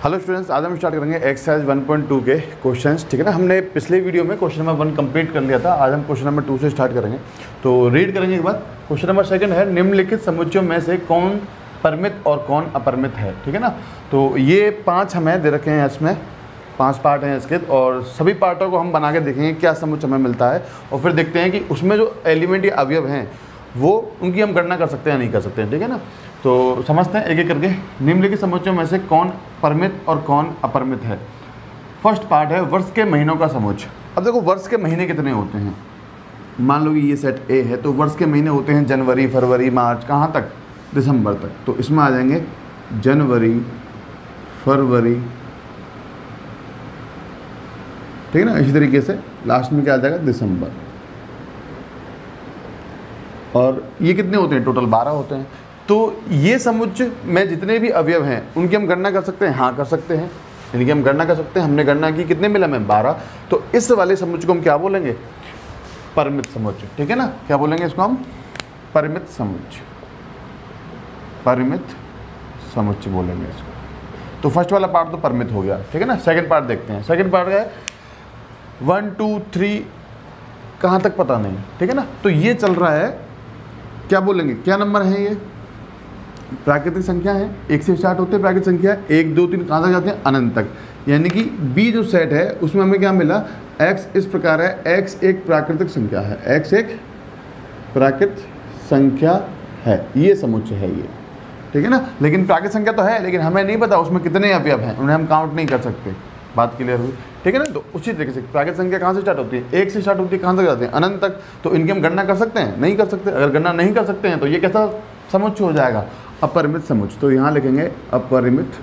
Hello students, आज हम start करेंगे एक्सरसाइज 1.2 के क्वेश्चंस। ठीक है ना, हमने पिछले वीडियो में क्वेश्चन नंबर 1 कंप्लीट कर लिया था। आज हम क्वेश्चन नंबर 2 से स्टार्ट करेंगे। तो रीड करेंगे एक बार। क्वेश्चन नंबर 2 है, निम्नलिखित समुच्चयों में से कौन परिमित और कौन अपरिमित है। ठीक है ना, तो ये 5 हमें दे रखे हैं, इसमें 5 पार्ट हैं इसके, और सभी पार्टों को हम बना के देखेंगे क्या समुच्चय हमें मिलता है, और फिर देखते हैं कि उसमें जो एलिमेंट या अवयव हैं वो उनकी हम गणना कर सकते हैं या नहीं कर सकते हैं। ठीक है ना, तो समझते हैं एक एक करके। निम्नलिखित समुच्चयों में से कौन परिमित और कौन अपरिमित है। फर्स्ट पार्ट है वर्ष के महीनों का समुच्चय। अब देखो, वर्ष के महीने कितने होते हैं। मान लो कि ये सेट ए है, तो वर्ष के महीने होते हैं जनवरी, फरवरी, मार्च, कहाँ तक, दिसंबर तक। तो इसमें आ जाएंगे जनवरी, फरवरी, ठीक है ना। इसी तरीके से लास्ट में क्या आ जाएगा, दिसंबर। और ये कितने होते हैं, टोटल 12 होते हैं। तो ये समुच्चय में जितने भी अवयव हैं उनकी हम गणना कर सकते हैं, हाँ कर सकते हैं, यानी कि हम गणना कर सकते हैं। हमने गणना की, कितने मिला हमें, 12। तो इस वाले समुच्चय को हम क्या बोलेंगे, परिमित समुच्चय। ठीक है ना, क्या बोलेंगे इसको हम, परिमित समुच्चय, परिमित समुच्चय बोलेंगे इसको। तो फर्स्ट वाला पार्ट तो परिमित हो गया। ठीक है ना, सेकंड पार्ट देखते हैं। सेकंड पार्ट है 1 2 3 कहाँ तक पता नहीं। ठीक है ना, तो ये चल रहा है, क्या बोलेंगे, क्या नंबर है ये, प्राकृतिक संख्या है। 1 से स्टार्ट होते हैं प्राकृतिक संख्या, 1 2 3 कहाँ तक जाते हैं, अनंत तक। यानी कि बी जो सेट है उसमें हमें क्या मिला, x इस प्रकार है, x एक प्राकृतिक संख्या है, x एक प्राकृतिक संख्या है, ये समुच्चय है ये। ठीक है ना, लेकिन प्राकृतिक संख्या तो है, लेकिन हमें नहीं पता उसमें कितने अवयव हैं, उन्हें हम काउंट नहीं कर सकते। बात क्लियर हुई। ठीक है ना, तो उसी तरीके से प्राकृतिक संख्या कहाँ से स्टार्ट होती है, 1 से स्टार्ट होती है, कहाँ तक जाते हैं, अनंत तक। तो इनकी हम गणना कर सकते हैं, नहीं कर सकते। अगर गणना नहीं कर सकते हैं तो ये कैसा समुच्चय हो जाएगा, अपरिमित समुच्चय। तो यहाँ लिखेंगे अपरिमित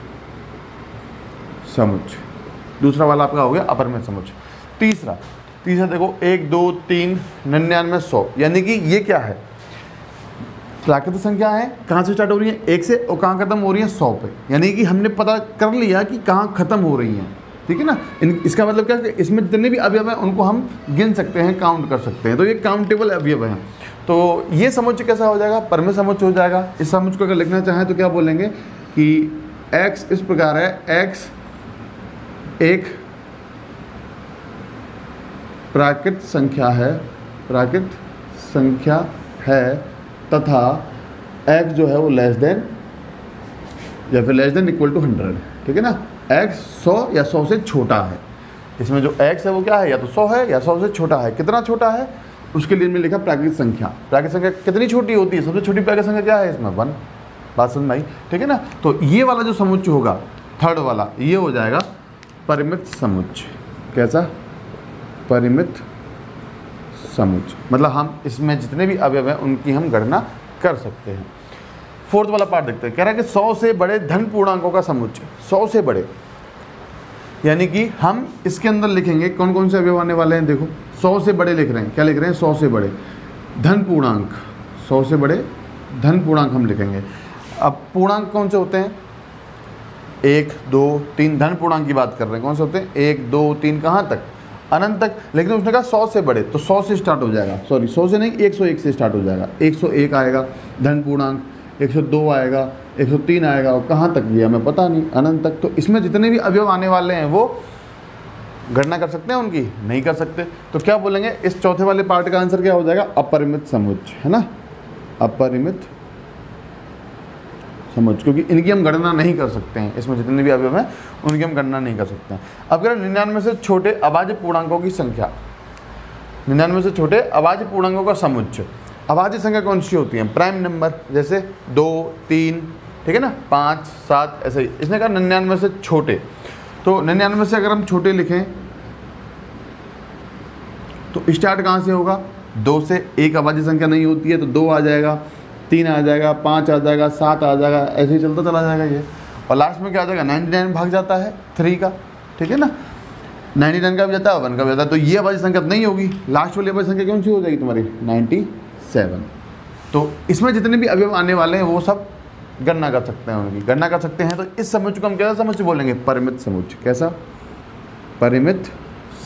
समुच्चय। दूसरा वाला आपका हो गया अपरिमित समुच्चय। तीसरा देखो, 1 2 3 99 100, यानी कि ये क्या है, प्राकृतिक संख्या है, कहाँ से स्टार्ट हो रही है, 1 से, और कहाँ खत्म हो रही है, 100 पे। यानी कि हमने पता कर लिया कि कहाँ खत्म हो रही हैं। ठीक है ना, इसका मतलब क्या है, इसमें जितने भी अवयव हैं उनको हम गिन सकते हैं, काउंट कर सकते हैं। तो ये काउंटेबल अवयव हैं। तो ये समुच्चय कैसा हो जाएगा, परिमित समुच्चय हो जाएगा। इस समुच्चय को अगर लिखना चाहें तो क्या बोलेंगे कि x इस प्रकार है, x एक प्राकृत संख्या है, प्राकृत संख्या है, तथा x जो है वो लेस देन या फिर लेस देन इक्वल टू 100। ठीक है ना, x 100 या 100 से छोटा है। इसमें जो x है वो क्या है, या तो 100 है या 100 से छोटा है। कितना छोटा है, उसके लिए मैंने लिखा प्राकृतिक संख्या। प्राकृतिक संख्या कितनी छोटी होती है, सबसे छोटी प्राकृतिक संख्या क्या है इसमें, 1। बात समझ में आई। ठीक है ना, तो ये वाला जो समुच्चय होगा, थर्ड वाला, ये हो जाएगा परिमित समुच्चय। कैसा, परिमित समुच्चय। मतलब हम इसमें जितने भी अवयव हैं उनकी हम गणना कर सकते हैं। फोर्थ वाला पार्ट देखते हैं। कह रहा है कि 100 से बड़े धन पूर्णांकों का समुच्चय। 100 से बड़े, यानी कि हम इसके अंदर लिखेंगे कौन कौन से अवयव आने वाले हैं। देखो, 100 से बड़े लिख रहे हैं, क्या लिख रहे हैं, 100 से बड़े धन पूर्णांक। 100 से बड़े धन पूर्णांक हम लिखेंगे। अब पूर्णांक कौन से होते हैं, 1 2 3, धन पूर्णांक की बात कर रहे हैं, कौन से होते हैं, 1 2 3 कहाँ तक, अनंत तक। लेकिन उसने कहा 100 से बड़े, तो 100 से स्टार्ट हो जाएगा, सॉरी 100 से नहीं, 101 से स्टार्ट हो जाएगा। 101 आएगा धन पूर्णांक, 102 आएगा, 103 आएगा, और कहाँ तक ये हमें पता नहीं, अनंत तक। तो इसमें जितने भी अवयव आने वाले हैं वो गणना कर सकते हैं, उनकी नहीं कर सकते। तो क्या बोलेंगे, इस चौथे वाले पार्ट का आंसर क्या हो जाएगा, अपरिमित समुच्चय, है ना, अपरिमित समुच्चय, क्योंकि इनकी हम गणना नहीं कर सकते हैं। इसमें जितने भी अवयव हैं उनकी हम गणना नहीं कर सकते हैं। अब कह रहे 99 से छोटे अभाज्य पूर्णांकों की संख्या। 99 से छोटे अभाज्य पूर्णांकों का समुच्चय। अभाज्य संख्या कौन सी होती है, प्राइम नंबर, जैसे 2 3, ठीक है ना, 5 7, ऐसे ही। इसने कहा 99 से छोटे, तो 99 से अगर हम छोटे लिखें तो स्टार्ट कहाँ से होगा, 2 से। एक अभाज्य संख्या नहीं होती है तो 2 आ जाएगा, 3 आ जाएगा, 5 आ जाएगा, 7 आ जाएगा, ऐसे ही चलता चला जाएगा ये। और लास्ट में क्या आ जाएगा, 99 भाग जाता है 3 का। ठीक है ना, 99 का भी जाता है, 1 का भी जाता है। तो ये अभाज्य संख्या नहीं होगी। लास्ट वाली अभाज्य संख्या कौन सी हो जाएगी तुम्हारी, 97। तो इसमें जितने भी अवयव आने वाले हैं वो सब गणना कर सकते हैं, उनकी गणना कर सकते हैं। तो इस समुच्चय को हम कैसा समुच्चय बोलेंगे, परिमित समुच्चय। कैसा, परिमित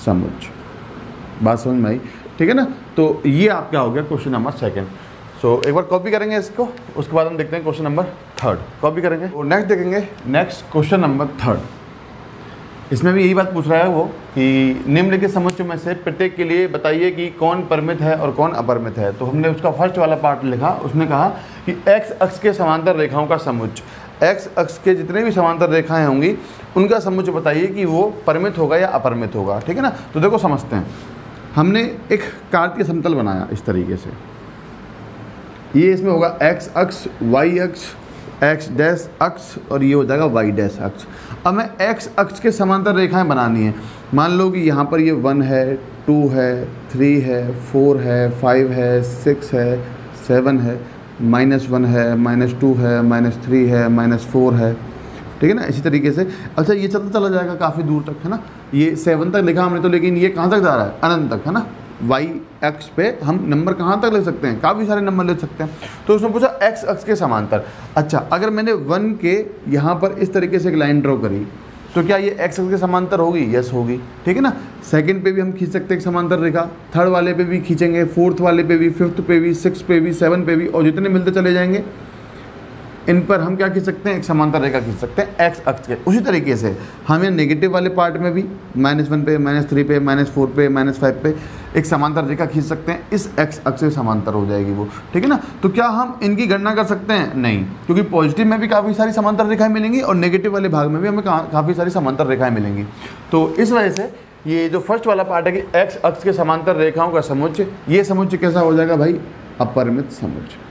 समुच्चय। बात समझ में आई। ठीक है ना, तो ये आपका हो गया क्वेश्चन नंबर 2। सो एक बार कॉपी करेंगे इसको, उसके बाद हम देखते हैं क्वेश्चन नंबर 3। कॉपी करेंगे और नेक्स्ट देखेंगे, नेक्स्ट क्वेश्चन नंबर 3। इसमें भी यही बात पूछ रहा है वो कि निम्नलिखित समुच्चय में से प्रत्येक के लिए बताइए कि कौन परिमित है और कौन अपरिमित है। तो हमने उसका फर्स्ट वाला पार्ट लिखा, उसने कहा कि एक्स अक्ष के समांतर रेखाओं का समुच्चय, एक्स अक्ष के जितने भी समांतर रेखाएं होंगी उनका समुच्चय बताइए कि वो परिमित होगा या अपरिमित होगा। ठीक है ना। तो देखो समझते हैं, हमने एक कार्तीय समतल बनाया इस तरीके से, ये इसमें होगा एक्स अक्ष, वाई अक्ष, एक्स डैश अक्ष और ये हो जाएगा वाई डैश अक्ष। अब मैं एक्स अक्ष के समांतर रेखाएं बनानी है। मान लो कि यहाँ पर ये 1 है, 2 है, 3 है, 4 है, 5 है, 6 है, 7 है, -1 है, -2 है, -3 है, -4 है। ठीक है ना। इसी तरीके से अच्छा ये चलता चला जाएगा काफ़ी दूर तक, है ना। ये 7 तक लिखा हमने तो, लेकिन ये कहाँ तक जा रहा है, अनंत तक, है ना। वाई अक्ष पे हम नंबर कहाँ तक ले सकते हैं, काफ़ी सारे नंबर ले सकते हैं। तो उसने पूछा एक्स अक्ष के समांतर। अच्छा, अगर मैंने 1 के यहाँ पर इस तरीके से एक लाइन ड्रॉ करी तो क्या ये एक्स अक्ष के समांतर होगी? यस होगी। ठीक है ना। सेकंड पे भी हम खींच सकते हैं एक समांतर रेखा, थर्ड वाले पे भी खींचेंगे, फोर्थ वाले पे भी, फिफ्थ पे भी, 6 पे भी, 7 पे भी, और जितने मिलते चले जाएंगे इन पर हम क्या खींच सकते हैं, एक समांतर रेखा खींच सकते हैं एक्स अक्ष के। उसी तरीके से हम ये नेगेटिव वाले पार्ट में भी -1 पे, -3 पे, -4 पे, -5 पे एक समांतर रेखा खींच सकते हैं, इस एक्स अक्ष से समांतर हो जाएगी वो। ठीक है ना। तो क्या हम इनकी गणना कर सकते हैं? नहीं, क्योंकि पॉजिटिव में भी काफ़ी सारी समांतर रेखाएं मिलेंगी और नेगेटिव वाले भाग में भी हमें काफ़ी सारी समांतर रेखाएं मिलेंगी। तो इस वजह से ये जो फर्स्ट वाला पार्ट है कि एक्स अक्ष के समांतर रेखाओं का समुच्चय, ये समुच्चय कैसा हो जाएगा भाई? अपरिमित समुच्चय।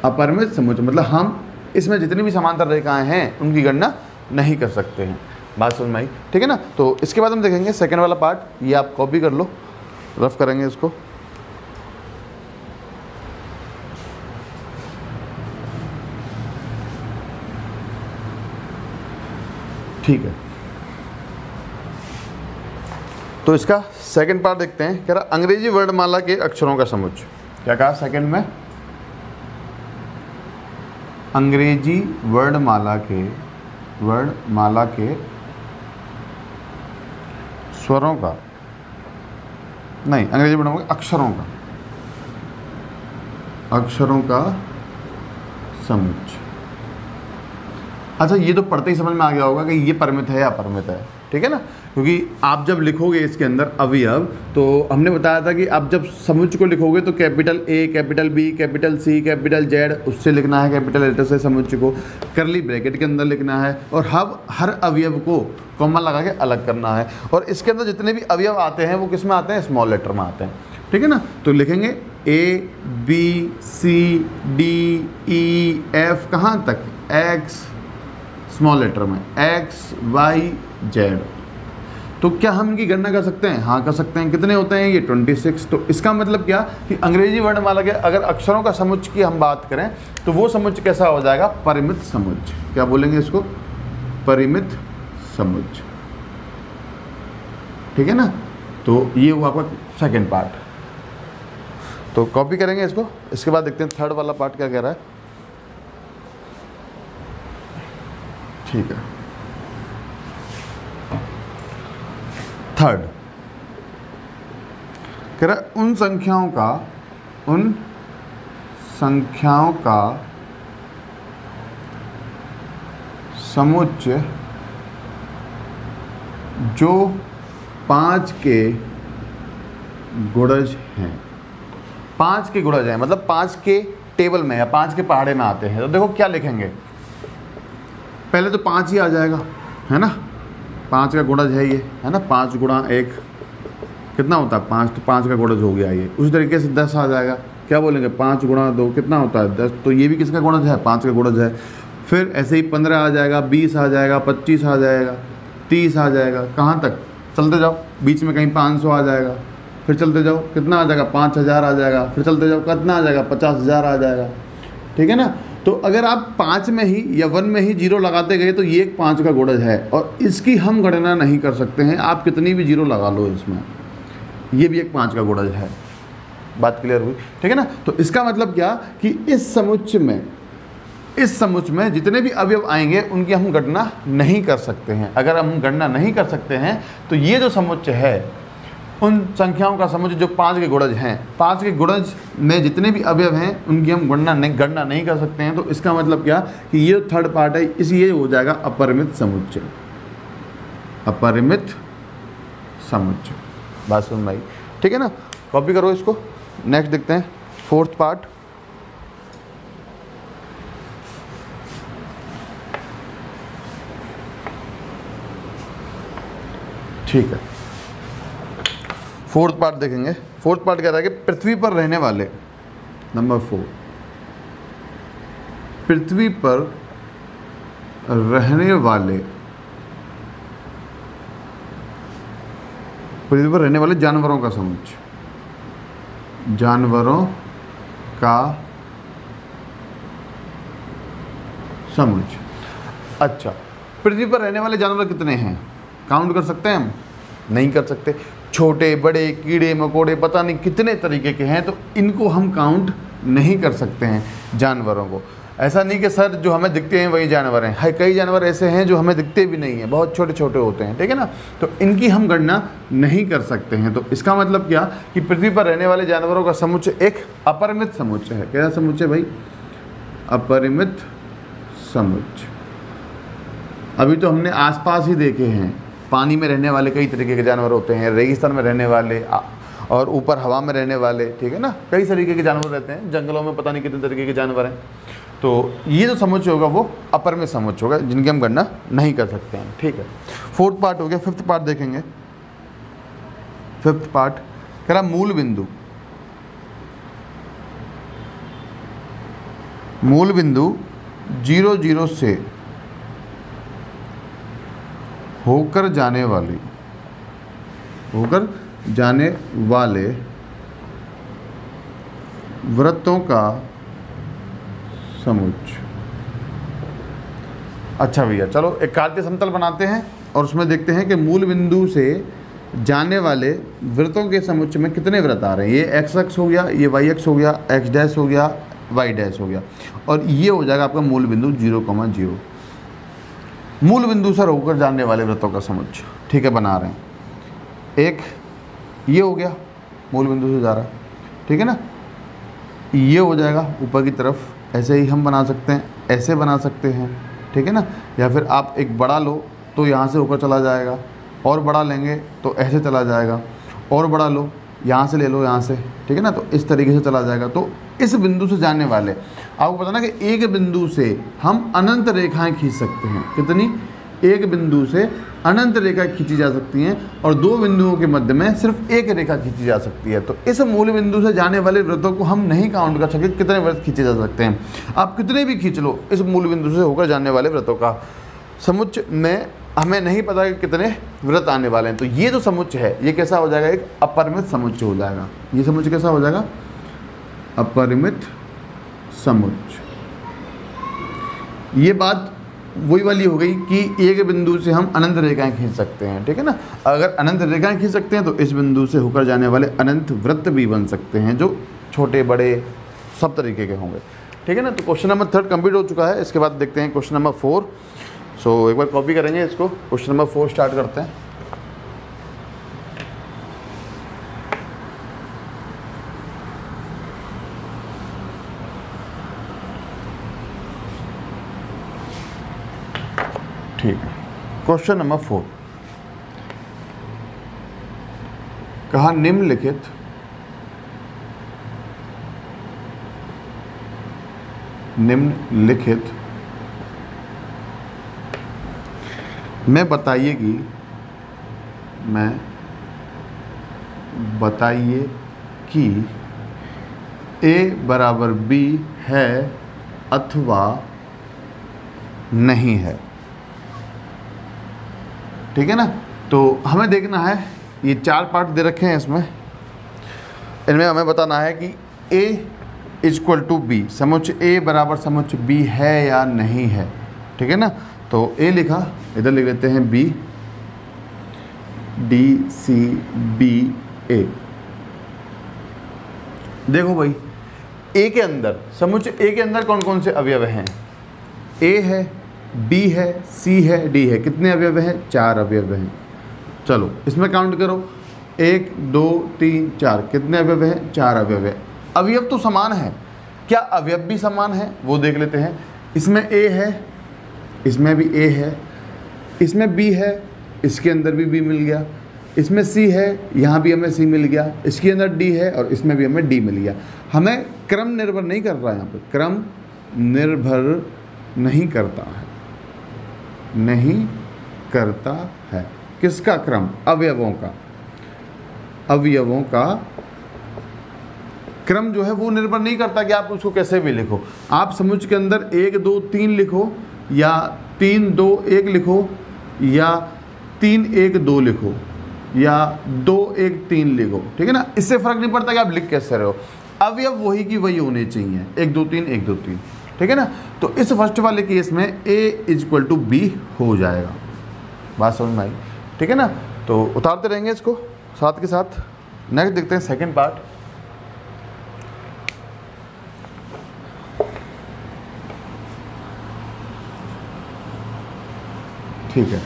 अपरिमित समुच्चय मतलब हम इसमें जितनी भी समांतर रेखाएं हैं उनकी गणना नहीं कर सकते हैं। बात समझ में आई? ठीक है ना। तो इसके बाद हम देखेंगे सेकंड वाला पार्ट, ये आप कॉपी कर लो, रफ करेंगे इसको। ठीक है। तो इसका सेकंड पार्ट देखते हैं। कह रहा अंग्रेजी वर्णमाला के अक्षरों का समुच्चय। क्या कहा सेकंड में? अंग्रेजी वर्णमाला के स्वरों का, नहीं, अंग्रेजी वर्णमाला के अक्षरों का समुच्चय। अच्छा, ये तो पढ़ते ही समझ में आ गया होगा कि ये परिमित है या अपरिमित है। ठीक है ना। क्योंकि आप जब लिखोगे इसके अंदर अवयव, तो हमने बताया था कि आप जब समुच्चय को लिखोगे तो capital A, capital B, capital C, capital Z उससे लिखना है, कैपिटल लेटर से समुच्चय को करली ब्रैकेट के अंदर लिखना है, और हर अवयव को कॉमा लगा के अलग करना है। और इसके अंदर जितने भी अवयव आते हैं वो किस में आते हैं? स्मॉल लेटर में आते हैं। ठीक है ना। तो लिखेंगे ए, बी, सी, डी, ई, एफ, कहाँ तक? एक्स, स्मॉल लेटर में एक्स, वाई, जेड। तो क्या हम इनकी गणना कर सकते हैं? हाँ कर सकते हैं। कितने होते हैं ये? 26। तो इसका मतलब क्या कि अंग्रेजी वर्णमाला के अगर अक्षरों का समुच्चय की हम बात करें तो वो समुच्चय कैसा हो जाएगा? परिमित समुच्चय। क्या बोलेंगे इसको? परिमित समुच्चय। ठीक है ना। तो ये हुआ आपका सेकेंड पार्ट। तो कॉपी करेंगे इसको। इसके बाद देखते हैं थर्ड वाला पार्ट क्या कह रहा है। ठीक है। थर्ड कह रहा उन संख्याओं का समुच्चय जो 5 के गुणज हैं। 5 के गुणज हैं मतलब 5 के टेबल में या 5 के पहाड़े में आते हैं। तो देखो क्या लिखेंगे, पहले तो 5 ही आ जाएगा, है ना। 5 का गुणज है ये, है ना। 5 गुणा 1 कितना होता है? 5। तो 5 का गुणज हो गया ये। उसी तरीके से 10 आ जाएगा। क्या बोलेंगे? 5 गुणा 2 कितना होता है? 10। तो ये भी किसका गुणज है? 5 का गुणज है। फिर ऐसे ही 15 आ जाएगा, 20 आ जाएगा, 25 आ जाएगा, 30 आ जाएगा। कहाँ तक? चलते जाओ, बीच में कहीं 500 आ जाएगा, फिर चलते जाओ कितना आ जाएगा? 5000 आ जाएगा, फिर चलते जाओ कितना आ जाएगा? 50000 आ जाएगा। ठीक है ना। तो अगर आप 5 में ही या 1 में ही 0 लगाते गए तो ये एक 5 का गुणज है और इसकी हम गणना नहीं कर सकते हैं। आप कितनी भी 0 लगा लो इसमें, ये भी एक 5 का गुणज है। बात क्लियर हुई? ठीक है ना। तो इसका मतलब क्या कि इस समुच्चय में जितने भी अवयव आएंगे उनकी हम गणना नहीं कर सकते हैं। अगर हम गणना नहीं कर सकते हैं तो ये जो समुच्चय है उन संख्याओं का समुच्चय जो 5 के गुणज हैं, 5 के गुणज में जितने भी अवयव हैं उनकी हम गणना नहीं कर सकते हैं। तो इसका मतलब क्या कि ये थर्ड पार्ट है, इस ये हो जाएगा अपरिमित समुच्चय। अपरिमित समुच्चय। बात सुन भाई, ठीक है ना, कॉपी करो इसको। नेक्स्ट देखते हैं फोर्थ पार्ट। ठीक है, फोर्थ पार्ट देखेंगे। फोर्थ पार्ट कह रहा है कि पृथ्वी पर रहने वाले, नंबर 4, पृथ्वी पर रहने वाले, पृथ्वी पर रहने वाले जानवरों का समुच्चय, जानवरों का समुच्चय। अच्छा, पृथ्वी पर रहने वाले जानवर कितने हैं? काउंट कर सकते हैं हम? नहीं कर सकते। छोटे बड़े कीड़े मकोड़े पता नहीं कितने तरीके के हैं, तो इनको हम काउंट नहीं कर सकते हैं जानवरों को। ऐसा नहीं कि सर जो हमें दिखते हैं वही जानवर हैं, है कई जानवर ऐसे हैं जो हमें दिखते भी नहीं हैं, बहुत छोटे छोटे होते हैं, ठीक है ना, तो इनकी हम गणना नहीं कर सकते हैं। तो इसका मतलब क्या कि पृथ्वी पर रहने वाले जानवरों का समुच्चय एक अपरिमित समुच्चय है। क्या समुच्चय भाई? अपरिमित समुच्चय। अभी तो हमने आसपास ही देखे हैं, पानी में रहने वाले कई तरीके के जानवर होते हैं, रेगिस्तान में रहने वाले और ऊपर हवा में रहने वाले, ठीक है ना, कई तरीके के जानवर रहते हैं, जंगलों में पता नहीं कितने तरीके के जानवर हैं। तो ये जो समुच्चय होगा वो अपरिमित समुच्चय होगा, जिनकी हम गणना नहीं कर सकते हैं, ठीक है। फोर्थ पार्ट हो गया। फिफ्थ पार्ट देखेंगे। फिफ्थ पार्ट कह रहा मूल बिंदु, मूल बिंदु 0 0 से होकर जाने वाले वृत्तों का समुच्चय। अच्छा भैया, चलो एक कार्तीय समतल बनाते हैं और उसमें देखते हैं कि मूल बिंदु से जाने वाले वृत्तों के समुच्चय में कितने वृत्त आ रहे हैं। ये एक्स अक्ष हो गया, ये वाई अक्ष हो गया, एक्स डैश हो गया, वाई डैश हो गया, और ये हो जाएगा आपका मूल बिंदु 0,0। मूल बिंदु से होकर जाने वाले वृत्तों का समुच्चय, ठीक है, बना रहे हैं। एक ये हो गया, मूल बिंदु से जा रहा है, ठीक है ना, ये हो जाएगा ऊपर की तरफ। ऐसे ही हम बना सकते हैं, ऐसे बना सकते हैं, ठीक है ना, या फिर आप एक बड़ा लो तो यहाँ से ऊपर चला जाएगा, और बड़ा लेंगे तो ऐसे चला जाएगा, और बड़ा लो यहाँ से ले लो, यहाँ से, ठीक है ना, तो इस तरीके से चला जाएगा। तो इस बिंदु से जाने वाले, आपको पता ना कि एक बिंदु से हम अनंत रेखाएं खींच सकते हैं। कितनी? एक बिंदु से अनंत रेखा खींची जा सकती हैं, और दो बिंदुओं के मध्य में सिर्फ एक रेखा खींची जा सकती है। तो इस मूल बिंदु से जाने वाले वृत्तों को हम नहीं काउंट कर सकते कितने वृत्त खींचे जा सकते हैं। आप कितने भी खींच लो, इस मूल बिंदु से होकर जाने वाले वृत्तों का समुच्चय में हमें नहीं पता कि कितने वृत्त आने वाले हैं। तो ये जो समुच्चय है ये कैसा हो जाएगा? एक अपरिमित समुच्चय हो जाएगा। ये समुच्चय कैसा हो जाएगा? अपरिमित समुच्चय। ये बात वही वाली हो गई कि एक बिंदु से हम अनंत रेखाएं खींच सकते हैं, ठीक है ना। अगर अनंत रेखाएं खींच सकते हैं तो इस बिंदु से होकर जाने वाले अनंत वृत्त भी बन सकते हैं, जो छोटे बड़े सब तरीके के होंगे, ठीक है ना। तो क्वेश्चन नंबर 3 कंप्लीट हो चुका है। इसके बाद देखते हैं क्वेश्चन नंबर 4। सो एक बार कॉपी करेंगे इसको। क्वेश्चन नंबर 4 स्टार्ट करते हैं। ठीक है, क्वेश्चन नंबर 4 कहा निम्नलिखित मैं बताइए कि A बराबर B है अथवा नहीं है, ठीक है ना। तो हमें देखना है, ये 4 पार्ट दे रखे हैं इसमें, इनमें हमें बताना है कि A इक्वल टू B, समुच्चय A बराबर समुच्चय B है या नहीं है, ठीक है ना। तो A लिखा, इधर लिख लेते हैं B, D C B A। देखो भाई, A के अंदर, समुच्चय A के अंदर कौन कौन से अवयव हैं? A है, B है, C है, D है। कितने अवयव हैं? 4 अवयव हैं। चलो इसमें काउंट करो, 1 2 3 4। कितने अवयव हैं? 4 अवयव है। अवयव तो समान है, क्या अवयव भी समान है वो देख लेते हैं। इसमें A है, इसमें भी A है, इसमें B है, इसके अंदर भी बी मिल गया, इसमें सी है, यहाँ भी हमें सी मिल गया, इसके अंदर डी है और इसमें भी हमें डी मिल गया। हमें क्रम निर्भर नहीं कर रहा है, यहाँ पे क्रम निर्भर नहीं करता है, नहीं करता है। किसका क्रम? अवयवों का। अवयवों का क्रम जो है वो निर्भर नहीं करता कि आप उसको कैसे भी लिखो। आप समुच्चय के अंदर 1 2 3 लिखो या 3 2 1 लिखो या 3 1 2 लिखो या 2 1 3 लिखो, ठीक है ना, इससे फर्क नहीं पड़ता कि आप लिख कैसे रहे हो। अवयव वही की वही होने चाहिए, 1 2 3 1 2 3, ठीक है ना। तो इस फर्स्ट वाले केस में A = B हो जाएगा। बात समझ में आई, ठीक है ना। तो उतारते रहेंगे इसको साथ के साथ। नेक्स्ट देखते हैं सेकंड पार्ट। ठीक है,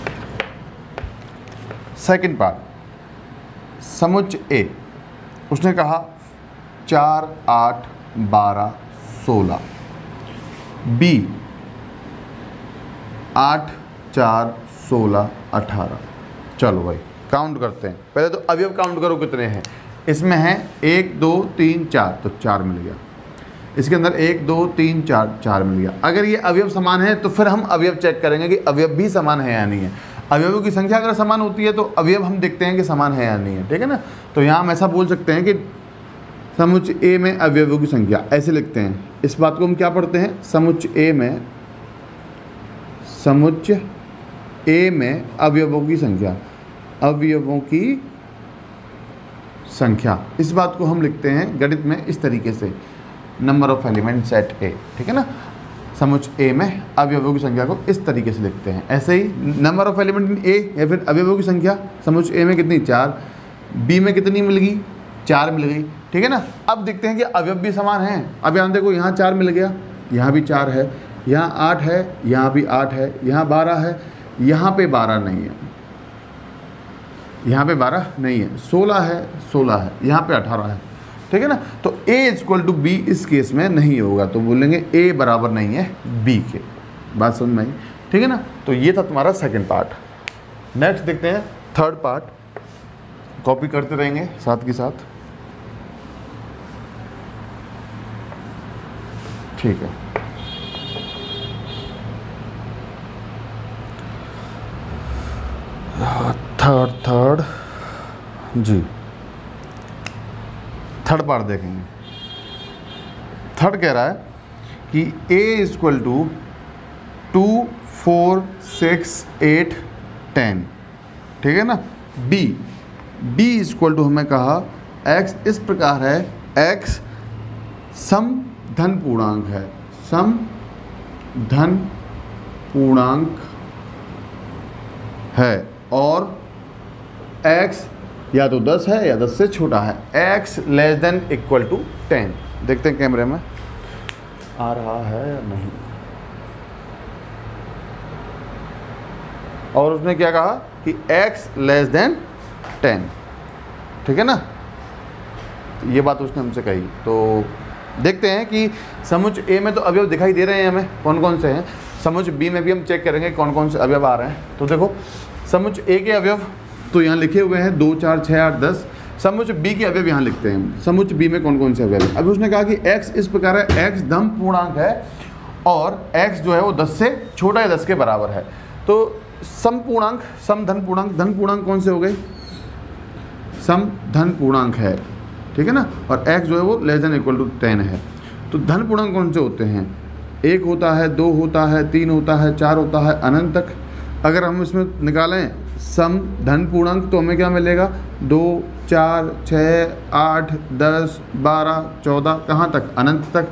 सेकंड पार्ट समुच्चय ए। उसने कहा 4 8 12 16, बी 8 4 16 18। चलो भाई काउंट करते हैं। पहले तो अवयव काउंट करो कितने हैं। इसमें है 1 2 3 4, तो 4 मिल गया। इसके अंदर 1 2 3 4, 4 मिल गया। अगर ये अवयव समान है तो फिर हम अवयव चेक करेंगे कि अवयव भी समान है या नहीं है। अवयवों की संख्या अगर समान होती है तो अवयव हम देखते हैं कि समान है या नहीं है, ठीक है ना। तो यहाँ हम ऐसा बोल सकते हैं कि समुच्चय ए में अवयवों की संख्या, ऐसे लिखते हैं। इस बात को हम क्या पढ़ते हैं? समुच्चय ए में अवयवों की संख्या, अवयवों की संख्या। इस बात को हम लिखते हैं गणित में इस तरीके से, नंबर ऑफ एलिमेंट सेट ए, ठीक है ना। समुच्चय ए में अवयवों की संख्या को इस तरीके से लिखते हैं। ऐसे ही नंबर ऑफ एलिमेंट इन ए या फिर अवयवों की संख्या समुच्चय ए में कितनी? 4, बी में कितनी मिल गई? 4 मिल गई, ठीक है ना। अब देखते हैं कि अवयव भी समान हैं। अब यहाँ देखो, यहाँ 4 मिल गया, यहाँ भी 4 है, यहाँ 8 है, यहाँ भी 8 है, यहाँ 12 है, यहाँ पे 12 नहीं है, यहाँ पे 12 नहीं है, 16 है, 16 है, यहाँ पे 18 है, ठीक है ना। तो A = B इस केस में नहीं होगा, तो बोलेंगे A बराबर नहीं है B के। बात समझ में आई, ठीक है ना। तो ये था तुम्हारा सेकंड पार्ट। नेक्स्ट देखते हैं थर्ड पार्ट। कॉपी करते रहेंगे साथ के साथ, ठीक है। थर्ड जी, थर्ड पार्ट देखेंगे। थर्ड कह रहा है कि A = 2 4 6 8 10, ठीक है ना। B = हमें कहा X इस प्रकार है, X सम धन पूर्णांक है, सम धन पूर्णांक है और X या तो 10 है या 10 से छोटा है। X ≤ 10। देखते हैं कैमरे में आ रहा है या नहीं। और उसने क्या कहा कि X <10, ठीक है ना। तो ये बात उसने हमसे कही। तो देखते हैं कि समुच्चय ए में तो अवयव दिखाई दे रहे हैं हमें, कौन कौन से हैं। समुच्चय बी में भी हम चेक करेंगे कौन कौन से अवयव आ रहे हैं। तो देखो, समुच्चय ए के अवयव तो यहाँ लिखे हुए हैं 2 4 6 8 10। समुच्चय बी के अवयव यहाँ लिखते हैं। समुच्चय बी में कौन कौन से अवयव हैं। अभी उसने कहा कि x इस प्रकार है, x धन पूर्णांक है और x जो है वो 10 से छोटा या 10 के बराबर है। तो सम पूर्णांक, सम धन पूर्णांक, धन पूर्णांक कौन से हो गए? सम धन पूर्णांक है, ठीक है ना। और x जो है वो < 10 है। तो धन पूर्णांक कौन से होते हैं? 1 होता है, 2 होता है, 3 होता है, 4 होता है, अनंत तक। अगर हम इसमें निकालें सम धन पूर्णांक तो हमें क्या मिलेगा? 2 4 6 8 10 12 14, कहाँ तक? अनंत तक।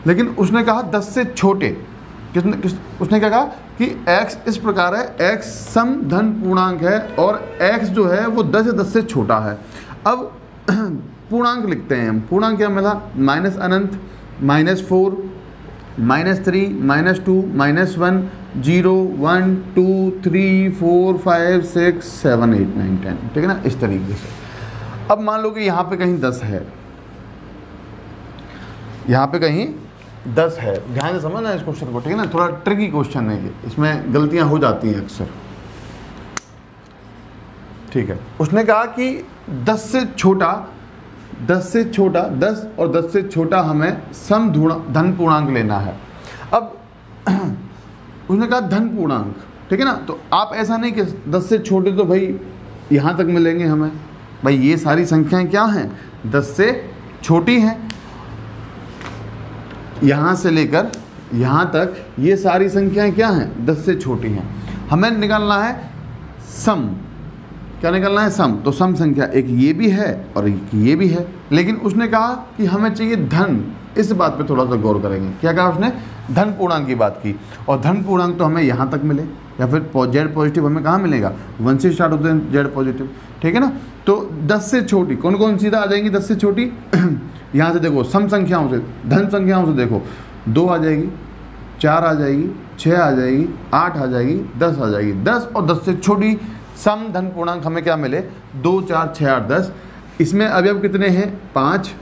लेकिन उसने कहा 10 से छोटे। उसने क्या कहा कि x इस प्रकार है, x सम धन पूर्णांक है और x जो है वो 10 या 10 से छोटा है। अब पूर्णांक लिखते हैं हम। पूर्णांक क्या मिला? माइनस अनंत, -4, -3, -2, -1, 0 1 2 3 4 5 6 7 8 9 10, ठीक है ना, इस तरीके से। अब मान लो कि यहाँ पे कहीं 10 है, यहाँ पे कहीं 10 है। ध्यान से समझना इस क्वेश्चन को, ठीक है ना। थोड़ा ट्रिकी क्वेश्चन है ये, इसमें गलतियाँ हो जाती हैं अक्सर। ठीक है, उसने कहा कि 10 से छोटा 10 और 10 से छोटा हमें सम धन पूर्णांक लेना है। अब उसने कहा धन पूर्णांक, ठीक है ना, तो आप ऐसा नहीं कि 10 से छोटे तो भाई यहाँ तक मिलेंगे हमें, भाई ये सारी संख्याएं क्या हैं, 10 से छोटी हैं, यहाँ से लेकर यहाँ तक ये सारी संख्याएं क्या हैं, 10 से छोटी हैं। हमें निकालना है सम, क्या निकालना है, सम। तो सम संख्या एक ये भी है और एक ये भी है, लेकिन उसने कहा कि हमें चाहिए धन। इस बात पे थोड़ा सा गौर करेंगे। क्या कहा उसने, धन पूर्णांक की बात की, और धन पूर्णांक तो हमें यहाँ तक मिले, या फिर जेड पॉजिटिव हमें कहाँ मिलेगा, 1 से स्टार्ट होते हैं जेड पॉजिटिव, ठीक है ना। तो 10 से छोटी कौन कौन सीधा आ जाएंगी, 10 से छोटी यहाँ से देखो सम संख्याओं से, धन संख्याओं से देखो, 2 आ जाएगी, 4 आ जाएगी, 6 आ जाएगी, 8 आ जाएगी, 10 आ जाएगी। 10 और 10 से छोटी सम धन पूर्णांक हमें क्या मिले, 2, 4, 6, 8, 10। इसमें अवयव कितने हैं, 5,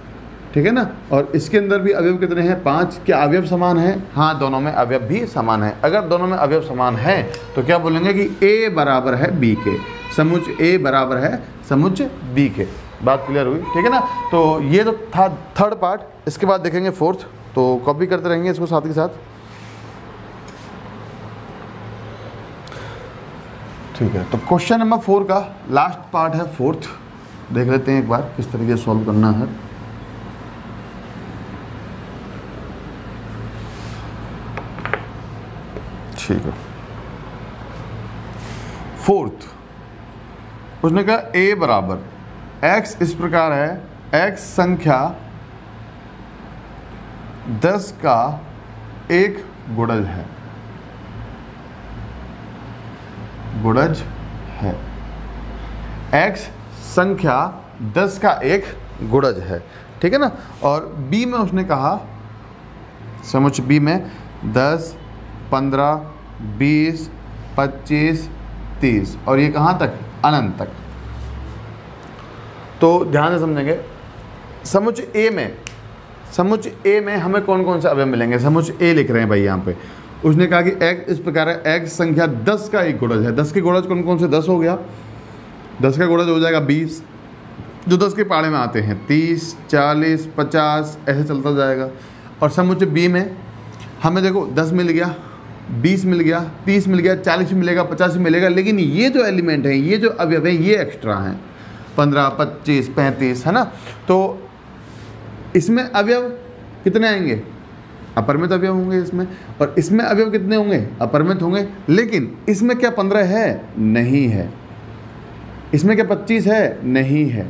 ठीक है ना, और इसके अंदर भी अवयव कितने हैं, 5। क्या अवयव समान है, हाँ दोनों में अवयव भी समान है। अगर दोनों में अवयव समान है तो क्या बोलेंगे कि A बराबर है B के, समुच्चय A बराबर है समुच्चय B के। बात क्लियर हुई, ठीक है ना। तो ये तो था थर्ड पार्ट। इसके बाद देखेंगे फोर्थ, तो कॉपी करते रहेंगे इसको साथ के साथ, ठीक है। तो क्वेश्चन नंबर 4 का लास्ट पार्ट है फोर्थ, देख लेते हैं एक बार किस तरीके से सॉल्व करना है। ठीक है, फोर्थ उसने कहा A बराबर x इस प्रकार है, x संख्या 10 का एक गुणज है, गुणज है। x संख्या 10 का एक गुणज है, ठीक है ना। और b में उसने कहा, समुच्चय b में 10, 15, 20, 25, 30 और ये कहाँ तक, अनंत तक। तो ध्यान से समझेंगे, समुच्चय A में हमें कौन कौन से अवयव मिलेंगे। समुच्चय A लिख रहे हैं भाई यहाँ पे। उसने कहा कि x इस प्रकार है, x संख्या 10 का एक गुणज है। 10 के गुणज कौन कौन से, 10 हो गया, 10 का गुणज हो जाएगा 20, जो 10 के पाड़े में आते हैं, 30, 40, 50 ऐसे चलता जाएगा। और समुच्चय B में हमें देखो 10 मिल गया, 20 मिल गया, 30 मिल गया, 40 भी मिलेगा, 50 भी मिलेगा, लेकिन ये जो एलिमेंट हैं, ये जो अवयव हैं, ये एक्स्ट्रा हैं, 15, 25, 35, है ना। तो इसमें अवयव कितने आएंगे, अपरिमित अवयव होंगे इसमें, और इसमें अवयव कितने होंगे, अपरिमित होंगे। लेकिन इसमें क्या 15 है, नहीं है। इसमें क्या 25 है, नहीं है।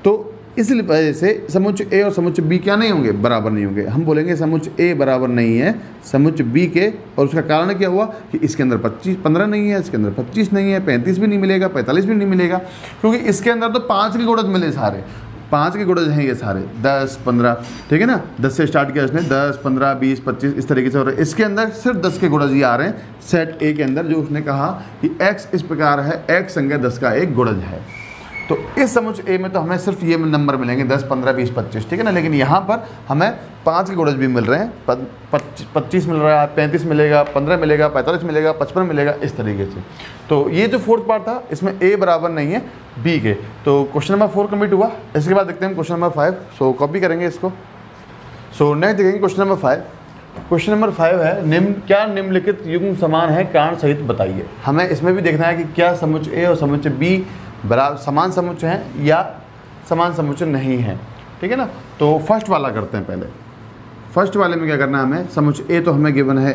तो इसलिए वजह से समुच्चय A और समुच्चय B क्या नहीं होंगे, बराबर नहीं होंगे। हम बोलेंगे समुच्चय A बराबर नहीं है समुच्चय B के, और उसका कारण क्या हुआ कि इसके अंदर 15 नहीं है, इसके अंदर 25 नहीं है, 35 भी नहीं मिलेगा, 45 भी नहीं मिलेगा, क्योंकि इसके अंदर तो 5 के गुणज मिले, सारे 5 के गुणज हैं ये सारे, 10, 15, ठीक है ना। 10 से स्टार्ट किया इसने, 10, 15, 20, 25 इस तरीके से हो रहा है। इसके अंदर सिर्फ 10 के गुणज ही आ रहे हैं सेट A के अंदर, जो उसने कहा कि x इस प्रकार है, x संख्या 10 का एक गुणज है। तो इस समुच्चय A में तो हमें सिर्फ ये नंबर मिलेंगे 10, 15, 20, 25, ठीक है ना। लेकिन यहाँ पर हमें 5 के गुणज भी मिल रहे हैं, 25 मिल रहा है, 35 miलेगा, 15 मिलेगा, 45 मिलेगा, 55 मिलेगा, इस तरीके से। तो ये जो फोर्थ पार्ट था, इसमें A बराबर नहीं है B के। तो क्वेश्चन नंबर 4 कंप्लीट हुआ। इसके बाद देखते हैं क्वेश्चन नंबर 5। सो कॉपी करेंगे इसको। सो नेक्स्ट देखेंगे क्वेश्चन नंबर 5। क्वेश्चन नंबर 5 है, क्या निम्नलिखित युग्म समान है, कारण सहित बताइए। हमें इसमें भी देखना है कि क्या समुच्चय A और समुच्चय B बराबर समान समुच्चय हैं या समान समुच्चय नहीं है, ठीक है ना। तो फर्स्ट वाला करते हैं पहले। फर्स्ट वाले में क्या करना है हमें, समुच्चय A तो हमें गिवन है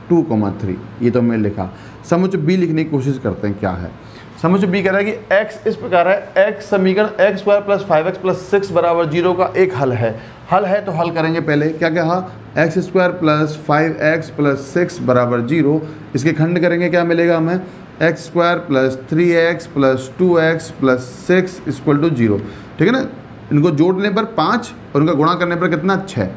2,3, ये तो हमने लिखा। समुच्चय B लिखने की कोशिश करते हैं क्या है। समुच्चय B कह रहा है कि x इस प्रकार है, x समीकरण x² + 5x + 6 = 0 का एक हल है। हल है तो हल करेंगे पहले। क्या कहा, x² + 5x + 6 = 0। इसके खंड करेंगे, क्या मिलेगा हमें, x² + 3x + 2x + 6 = 0, ठीक है ना। इनको जोड़ने पर 5 और उनका गुणा करने पर कितना, 6।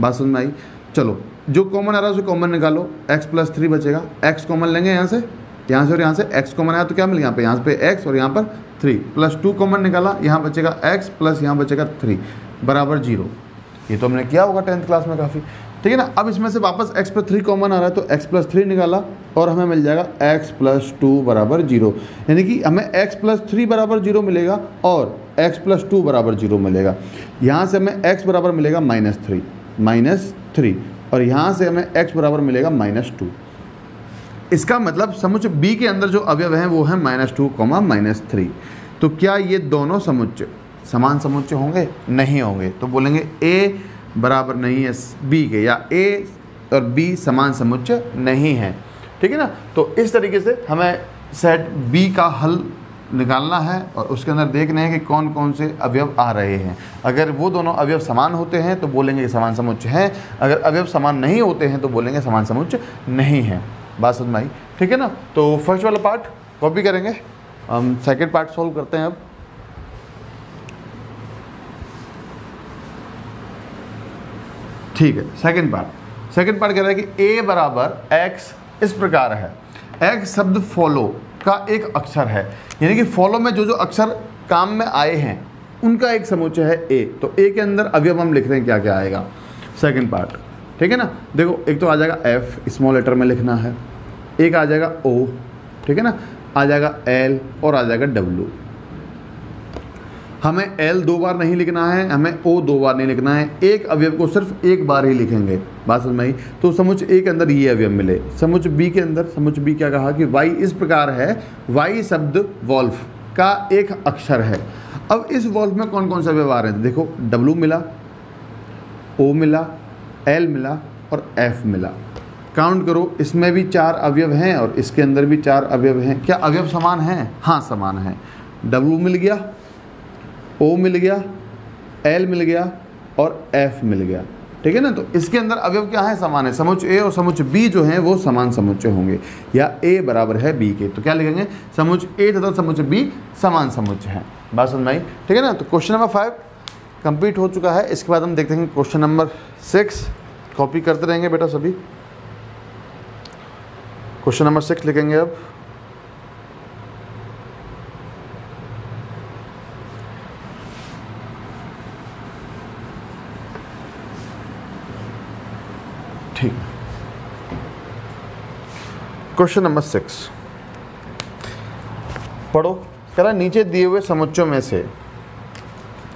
बात समझ में आई। चलो जो कॉमन आ रहा है उसे कॉमन निकालो, x + 3 बचेगा, x कॉमन लेंगे यहाँ से और यहाँ से, x कॉमन आया तो क्या मिल गया यहाँ पे x और यहाँ पर 3 + 2 कॉमन निकाला, यहाँ बचेगा x + यहाँ बचेगा 3 = 0। ये तो हमने किया होगा 10th क्लास में काफ़ी। ठीक है ना। अब इसमें से वापस x+3 कॉमन आ रहा है तो x+3 निकाला और हमें मिल जाएगा x+2 बराबर 0, यानी कि हमें x+3 बराबर 0 मिलेगा और x+2 बराबर 0 मिलेगा। यहाँ से हमें x बराबर मिलेगा -3 और यहाँ से हमें x बराबर मिलेगा -2। इसका मतलब समुच्चय B के अंदर जो अवयव हैं वो है -2, -3। तो क्या ये दोनों समुच्चय समान समुच्चय होंगे? नहीं होंगे। तो बोलेंगे A बराबर नहीं है B के, या A और B समान समुच्चय नहीं है। ठीक है ना। तो इस तरीके से हमें सेट B का हल निकालना है और उसके अंदर देखना है कि कौन कौन से अवयव आ रहे हैं। अगर वो दोनों अवयव समान होते हैं तो बोलेंगे कि समान समुच्चय है, अगर अवयव समान नहीं होते हैं तो बोलेंगे समान समुच्चय नहीं है। बात समझ में आई? ठीक है ना। तो फर्स्ट वाला पार्ट कॉपी करेंगे, हम सेकेंड पार्ट सॉल्व करते हैं अब। ठीक है, सेकेंड पार्ट कह रहा है कि a बराबर x इस प्रकार है। x शब्द फॉलो का एक अक्षर है, यानी कि फॉलो में जो जो अक्षर काम में आए हैं उनका एक समुच्चय है a। तो a के अंदर अवयव हम लिख रहे हैं क्या क्या आएगा। सेकेंड पार्ट, ठीक है ना। देखो, एक तो आ जाएगा f, स्मॉल लेटर में लिखना है, एक आ जाएगा o, ठीक है ना, आ जाएगा l और आ जाएगा w। हमें L 2 बार नहीं लिखना है, हमें O 2 बार नहीं लिखना है, एक अवयव को सिर्फ एक बार ही लिखेंगे। बात समझ में आई? तो समुच्चय A के अंदर ये अवयव मिले। समुच्चय B के अंदर, समुच्चय B क्या कहा कि y इस प्रकार है, y शब्द वॉल्फ का एक अक्षर है। अब इस वॉल्फ में कौन कौन से अवयव आ रहे हैं? देखो, W मिला, O मिला, L मिला और F मिला। काउंट करो, इसमें भी 4 अवयव हैं और इसके अंदर भी 4 अवयव हैं। क्या अवयव समान हैं? हाँ, समान हैं। W मिल गया, O मिल गया, L मिल गया और F मिल गया। ठीक है ना। तो इसके अंदर अवयव क्या है? समान है। समुच्चय A और समुच्चय B जो हैं वो समान समुच्चय होंगे, या A बराबर है B के। तो क्या लिखेंगे? समुच्चय A तथा समुच्चय B समान समुच्चय हैं। बात समझ में आई? ठीक है ना। तो क्वेश्चन नंबर 5 कंप्लीट हो चुका है। इसके बाद हम देखते हैं क्वेश्चन नंबर 6। कॉपी करते रहेंगे बेटा सभी। क्वेश्चन नंबर 6 लिखेंगे अब। ठीक, क्वेश्चन नंबर 6 पढ़ो। कह रहा नीचे दिए हुए समुच्चयों में से,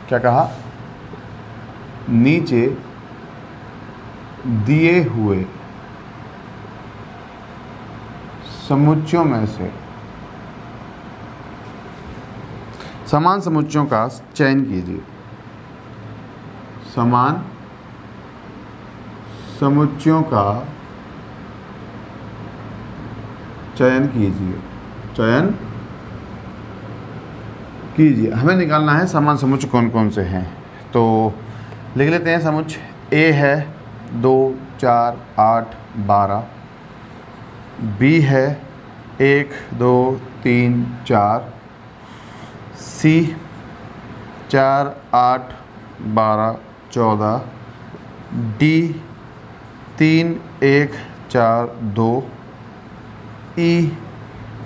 क्या कहा? नीचे दिए हुए समुच्चयों में से समान समुच्चयों का चयन कीजिए। समान समुच्चयों का चयन कीजिए। हमें निकालना है समान समुच्चय कौन कौन से हैं। तो लिख लेते हैं। समुच्चय A है 2, 4, 8, 12। B है 1, 2, 3, 4। C 4, 8, 12, 14। D 3, 1, 4, 2। E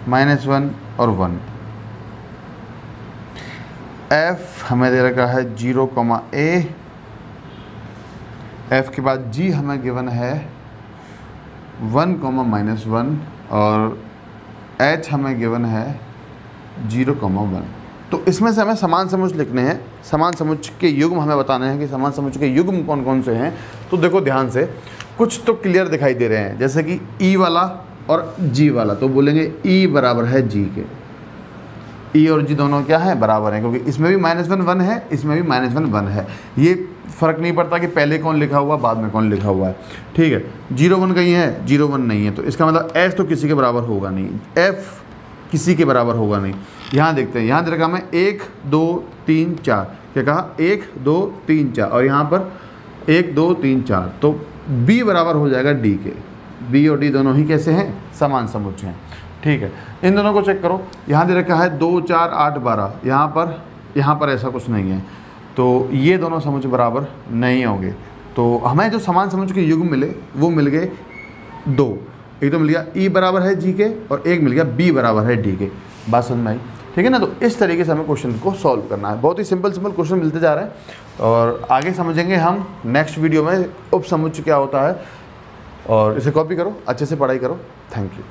-1 और 1। F हमें दे रखा है 0, A। F के बाद G हमें गिवन है 1, -1 और H हमें गिवन है 0, 1। तो इसमें से हमें समान समुच्चय लिखने हैं। समान समुच्चय के युग्म हमें बताने हैं कि समान समुच्चय के युग्म कौन कौन से हैं। तो देखो ध्यान से, कुछ तो क्लियर दिखाई दे रहे हैं, जैसे कि E वाला और G वाला। तो बोलेंगे E बराबर है G के। E और G दोनों क्या है? बराबर हैं, क्योंकि इसमें भी -1 1 है, इसमें भी -1 1 है। ये फ़र्क नहीं पड़ता कि पहले कौन लिखा हुआ बाद में कौन लिखा हुआ है। ठीक है, 0 1 कहीं है, 0 1 नहीं है, तो इसका मतलब H तो किसी के बराबर होगा नहीं, F किसी के बराबर होगा नहीं। यहाँ देखते हैं, यहाँ दे रखा हमें 1, 2, 3, 4। क्या कहा? 1, 2, 3, 4 और यहाँ पर 1, 2, 3, 4। तो B बराबर हो जाएगा D के। B और D दोनों ही कैसे हैं? समान समुच्चय हैं। ठीक है, इन दोनों को चेक करो। यहाँ दे रखा है 2, 4, 8, 12। यहाँ पर ऐसा कुछ नहीं है, तो ये दोनों समुच्चय बराबर नहीं होंगे। तो हमें जो समान समुच्चय के युग्म मिले वो मिल गए 2। एक तो मिल गया E बराबर है G के और एक मिल गया B बराबर है D के। बात समझ में आई? ठीक है ना। तो इस तरीके से हमें क्वेश्चन को सॉल्व करना है। बहुत ही सिंपल क्वेश्चन मिलते जा रहे हैं और आगे समझेंगे हम नेक्स्ट वीडियो में उपसमुच्चय क्या होता है। और इसे कॉपी करो, अच्छे से पढ़ाई करो। Thank you.